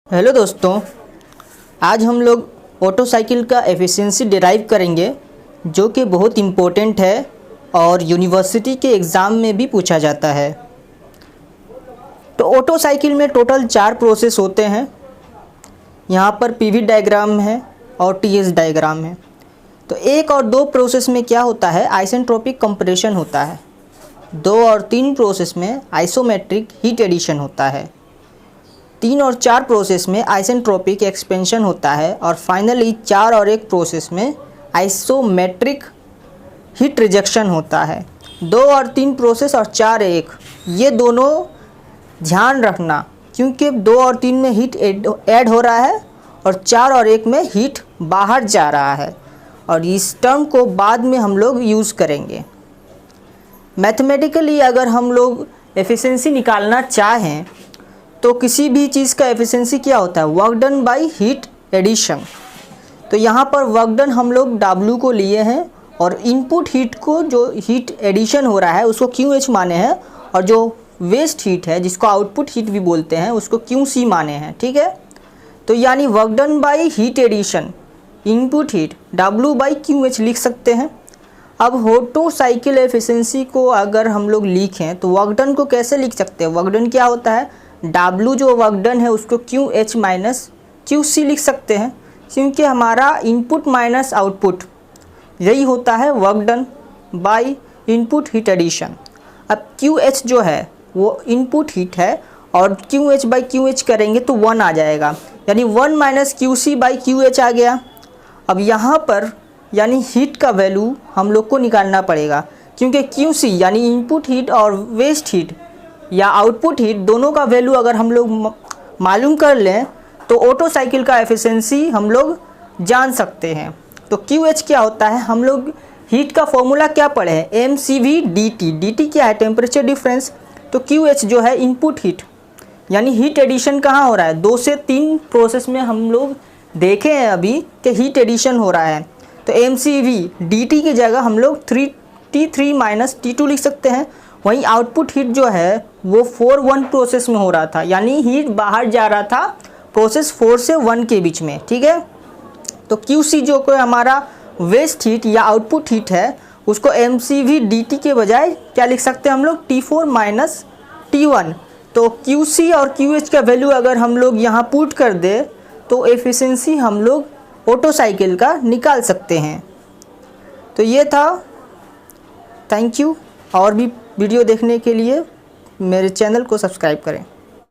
Hello दोस्तों, आज हम लोग ऑटो साइकिल का एफिशिएंसी डिराइव करेंगे जो कि बहुत इम्पोर्टेंट है और यूनिवर्सिटी के एग्ज़ाम में भी पूछा जाता है। तो ऑटो साइकिल में टोटल 4 प्रोसेस होते हैं। यहाँ पर पीवी डायग्राम है और टीएस डायग्राम है। तो 1 और 2 प्रोसेस में क्या होता है, आइसेंट्रोपिक कंप्रेशन होता है। 2 और 3 प्रोसेस में आइसोमेट्रिक हीट एडिशन होता है। 3 और 4 प्रोसेस में आइसेंट्रोपिक एक्सपेंशन होता है और फाइनली 4 और 1 प्रोसेस में आइसोमेट्रिक हीट रिजेक्शन होता है। 2 और 3 प्रोसेस और 4 1 ये दोनों ध्यान रखना, क्योंकि 2 और 3 में हीट ऐड हो रहा है और 4 और 1 में हीट बाहर जा रहा है, और इस टर्म को बाद में हम लोग यूज़ करेंगे। मैथमेटिकली अगर हम लोग एफिशिएंसी निकालना चाहें तो किसी भी चीज़ का एफिशिएंसी क्या होता है, work done by heat addition. तो यहाँ पर वर्क डन हम लोग W को लिए हैं और इनपुट हीट को, जो हीट एडिशन हो रहा है उसको QH माने हैं, और जो वेस्ट हीट है जिसको आउटपुट हीट भी बोलते हैं उसको QC माने हैं। ठीक है, तो यानी work done by heat addition input heat W by QH लिख सकते हैं। अब ऑटो साइकिल एफिशिएंसी को अगर हम लोग लिखें तो वर्क डन को कैसे लिख सकते हैं, वर्क डन क्या होता है, W जो वर्क डन है उसको QH माइनस QC लिख सकते हैं, क्योंकि हमारा इनपुट माइनस आउटपुट यही होता है work done by input heat addition. अब QH जो है वो इनपुट हीट है और QH बाई QH करेंगे तो 1 आ जाएगा, यानी 1 माइनस QC बाई QH आ गया। अब यहाँ पर यानी हीट का वैल्यू हम लोग को निकालना पड़ेगा, क्योंकि QC यानी इनपुट हीट और वेस्ट हीट या आउटपुट हीट दोनों का वैल्यू अगर हम लोग मालूम कर लें तो ऑटो साइकिल का एफिशिएंसी हम लोग जान सकते हैं। तो QH क्या होता है, हम लोग हीट का फॉर्मूला क्या पढ़े हैं, mCV/dT। dt क्या है, टेम्परेचर डिफरेंस। तो QH जो है इनपुट हीट, यानी हीट एडिशन कहाँ हो रहा है, 2 से 3 प्रोसेस में हम लोग देखे हैं अभी कि हीट एडिशन हो रहा है। तो mCV/dT की जगह हम लोग T3 माइनस T2 लिख सकते हैं। वहीं आउटपुट हीट जो है वो 4-1 प्रोसेस में हो रहा था, यानी हीट बाहर जा रहा था प्रोसेस 4 से 1 के बीच में। ठीक है, तो QC जो कोई हमारा वेस्ट हीट या आउटपुट हीट है उसको mCV/dT के बजाय क्या लिख सकते हैं हम लोग, T4 माइनस T1। तो QC और QH का वैल्यू अगर हम लोग यहाँ पुट कर दे तो एफिशिएंसी हम लोग ऑटो साइकिल का निकाल सकते हैं। तो ये था, थैंक यू। और भी वीडियो देखने के लिए मेरे चैनल को सब्सक्राइब करें।